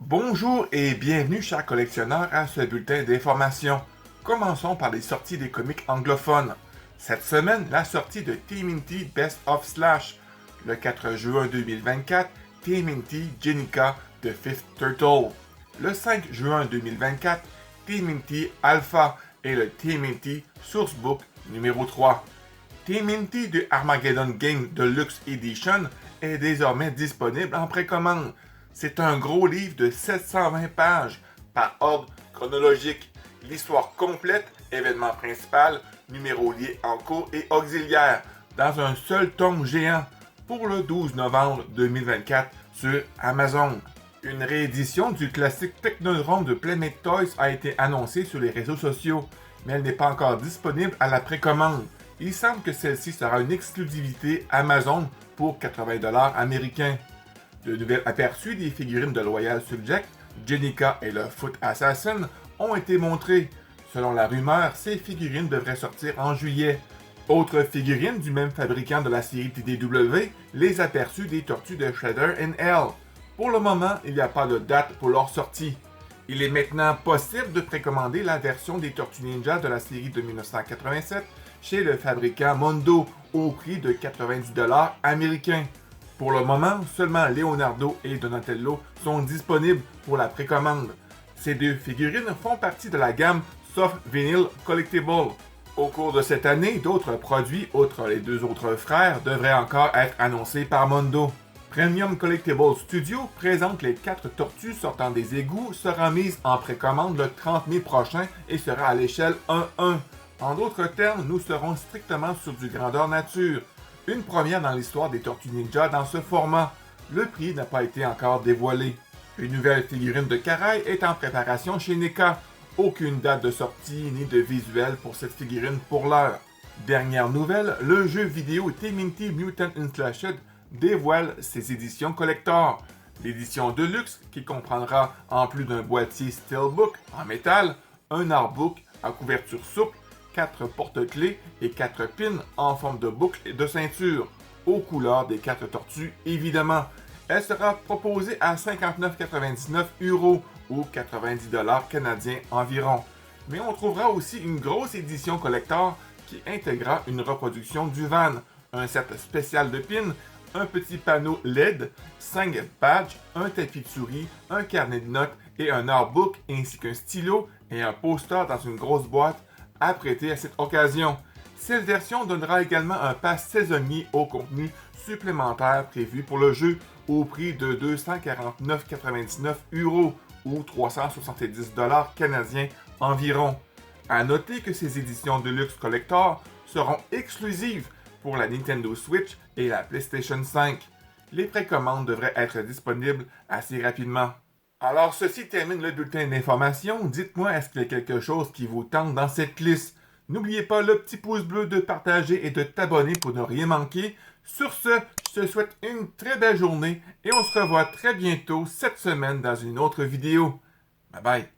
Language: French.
Bonjour et bienvenue, chers collectionneurs, à ce bulletin d'information. Commençons par les sorties des comics anglophones. Cette semaine, la sortie de TMNT Best of Slash. Le 4 juin 2024, TMNT Jennika The Fifth Turtle. Le 5 juin 2024, TMNT Alpha et le TMNT Sourcebook numéro 3. TMNT de Armageddon Game Deluxe Edition est désormais disponible en précommande. C'est un gros livre de 720 pages par ordre chronologique. L'histoire complète, événement principal, numéros liés en cours et auxiliaires, dans un seul tome géant, pour le 12 novembre 2024 sur Amazon. Une réédition du classique Technodrome de Playmate Toys a été annoncée sur les réseaux sociaux, mais elle n'est pas encore disponible à la précommande. Il semble que celle-ci sera une exclusivité Amazon pour 80$ américains. De nouveaux aperçus des figurines de Loyal Subject, Jennika et le Foot Assassin ont été montrés. Selon la rumeur, ces figurines devraient sortir en juillet. Autres figurines du même fabricant de la série TDW, les aperçus des tortues de Shredder and Hell. Pour le moment, il n'y a pas de date pour leur sortie. Il est maintenant possible de précommander la version des Tortues Ninja de la série de 1987 chez le fabricant Mondo au prix de 90$ américains. Pour le moment, seulement Leonardo et Donatello sont disponibles pour la précommande. Ces deux figurines font partie de la gamme Soft Vinyl Collectible. Au cours de cette année, d'autres produits, outre les deux autres frères, devraient encore être annoncés par Mondo. Premium Collectible Studio présente les 4 tortues sortant des égouts, sera mise en précommande le 30 mai prochain et sera à l'échelle 1-1. En d'autres termes, nous serons strictement sur du grandeur nature. Une première dans l'histoire des Tortues Ninja dans ce format. Le prix n'a pas été encore dévoilé. Une nouvelle figurine de Karai est en préparation chez NECA. Aucune date de sortie ni de visuel pour cette figurine pour l'heure. Dernière nouvelle, le jeu vidéo TMNT Mutant Unslashed dévoile ses éditions collector. L'édition Deluxe, qui comprendra en plus d'un boîtier Steelbook en métal, un artbook à couverture souple, 4 porte-clés et 4 pins en forme de boucle et de ceinture, aux couleurs des 4 tortues évidemment. Elle sera proposée à 59,99€ ou 90$ canadiens environ. Mais on trouvera aussi une grosse édition collector qui intégrera une reproduction du van, un set spécial de pins, un petit panneau LED, 5 badges, un tapis de souris, un carnet de notes et un artbook ainsi qu'un stylo et un poster dans une grosse boîte à prêter à cette occasion. Cette version donnera également un pass saisonnier au contenu supplémentaire prévu pour le jeu au prix de 249,99€ ou 370$ canadiens environ. À noter que ces éditions Deluxe Collector seront exclusives pour la Nintendo Switch et la PlayStation 5. Les précommandes devraient être disponibles assez rapidement. Alors, ceci termine le bulletin d'information. Dites-moi, est-ce qu'il y a quelque chose qui vous tente dans cette liste? N'oubliez pas le petit pouce bleu de partager et de t'abonner pour ne rien manquer. Sur ce, je te souhaite une très belle journée et on se revoit très bientôt cette semaine dans une autre vidéo. Bye bye!